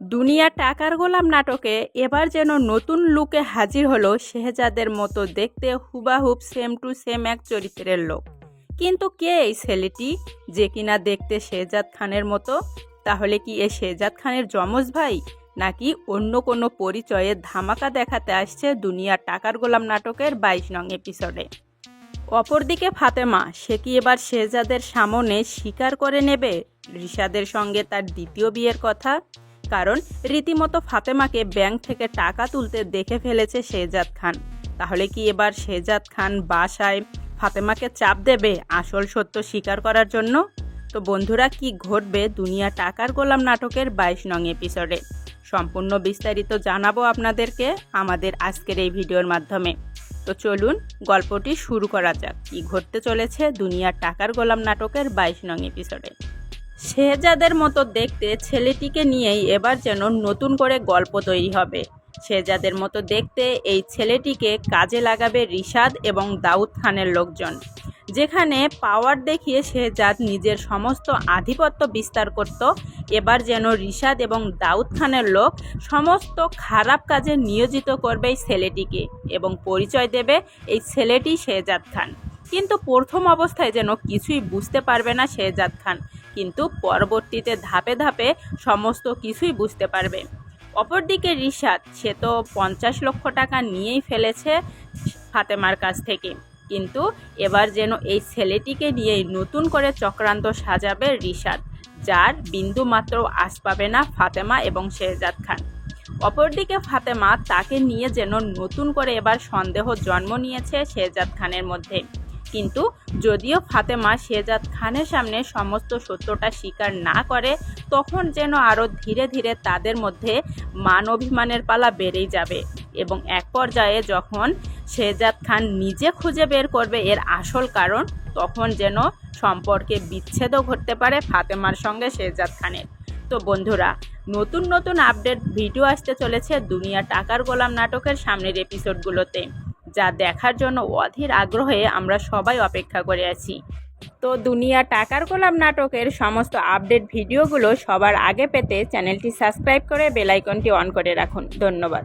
দুনিয়া টাকার গোলাম নাটকে এবার যেন নতুন লুকে হাজির হলো শেহজাদের মতো দেখতে হুবাহুব সেম টু সেম এক চরিত্রের লোক। কিন্তু কে এই ছেলেটি যে কিনা দেখতে শেহজাদ খানের মতো? তাহলে কি এ শেহজাদ খানের যমজ ভাই, নাকি অন্য কোনো পরিচয়ে ধামাকা দেখাতে আসছে দুনিয়া টাকার গোলাম নাটকের 22 নং এপিসোডে? অপরদিকে ফাতেমা, সে কি এবার শেহজাদের সামনে স্বীকার করে নেবে রিশাদের সঙ্গে তার দ্বিতীয় বিয়ের কথা? কারণ রীতিমতো ফাতেমাকে ব্যাংক থেকে টাকা তুলতে দেখে ফেলেছে শেহজাদ খান। তাহলে কি এবার শেহজাদ খান বাসায় ফাতেমাকে চাপ দেবে আসল সত্য স্বীকার করার জন্য? তো বন্ধুরা, কি ঘটবে দুনিয়া টাকার গোলাম নাটকের 22 নং এপিসোডে? সম্পূর্ণ বিস্তারিত জানাবো আপনাদেরকে আমাদের আজকের এই ভিডিওর মাধ্যমে। তো চলুন গল্পটি শুরু করা যাক। কি ঘটতে চলেছে দুনিয়া টাকার গোলাম নাটকের 22 নং এপিসোডে? শেহজাদের মতো দেখতে ছেলেটিকে নিয়েই এবার যেন নতুন করে গল্প তৈরি হবে। শেহজাদের মতো দেখতে এই ছেলেটিকে কাজে লাগাবে রিশাদ এবং দাউদ খানের লোকজন। যেখানে পাওয়ার দেখিয়ে শেহজাদ নিজের সমস্ত আধিপত্য বিস্তার করত, এবার যেন রিশাদ এবং দাউদ খানের লোক সমস্ত খারাপ কাজে নিয়োজিত করবে এই ছেলেটিকে এবং পরিচয় দেবে এই ছেলেটি শেহজাদ খান। কিন্তু প্রথম অবস্থায় যেন কিছুই বুঝতে পারবে না শেহজাদ খান, কিন্তু পরবর্তীতে ধাপে ধাপে সমস্ত কিছুই বুঝতে পারবে। অপরদিকে রিশাদ, সে তো 50 লক্ষ টাকা নিয়েই ফেলেছে ফাতেমার কাছ থেকে, কিন্তু এবার যেন এই ছেলেটিকে নিয়েই নতুন করে চক্রান্ত সাজাবে রিশাদ, যার বিন্দু মাত্র আশ পাবে না ফাতেমা এবং শেহজাদ খান। অপরদিকে ফাতেমা, তাকে নিয়ে যেন নতুন করে এবার সন্দেহ জন্ম নিয়েছে শেহজাদ খানের মধ্যে। কিন্তু যদিও ফাতেমা শেহজাদ খানের সামনে সমস্ত সত্যটা স্বীকার না করে, তখন যেন আরও ধীরে ধীরে তাদের মধ্যে মান অভিমানের পালা বেড়েই যাবে এবং এক পর্যায়ে যখন শেহজাদ খান নিজে খুঁজে বের করবে এর আসল কারণ, তখন যেন সম্পর্কে বিচ্ছেদও ঘটতে পারে ফাতেমার সঙ্গে শেহজাদ খানের। তো বন্ধুরা, নতুন নতুন আপডেট ভিডিও আসতে চলেছে দুনিয়া টাকার গোলাম নাটকের সামনের এপিসোডগুলোতে, যা দেখার জন্য অধীর আগ্রহে আমরা সবাই অপেক্ষা করে আছি। তো দুনিয়া টাকার গোলাম নাটকের সমস্ত আপডেট ভিডিওগুলো সবার আগে পেতে চ্যানেলটি সাবস্ক্রাইব করে বেল আইকনটি অন করে রাখুন। ধন্যবাদ।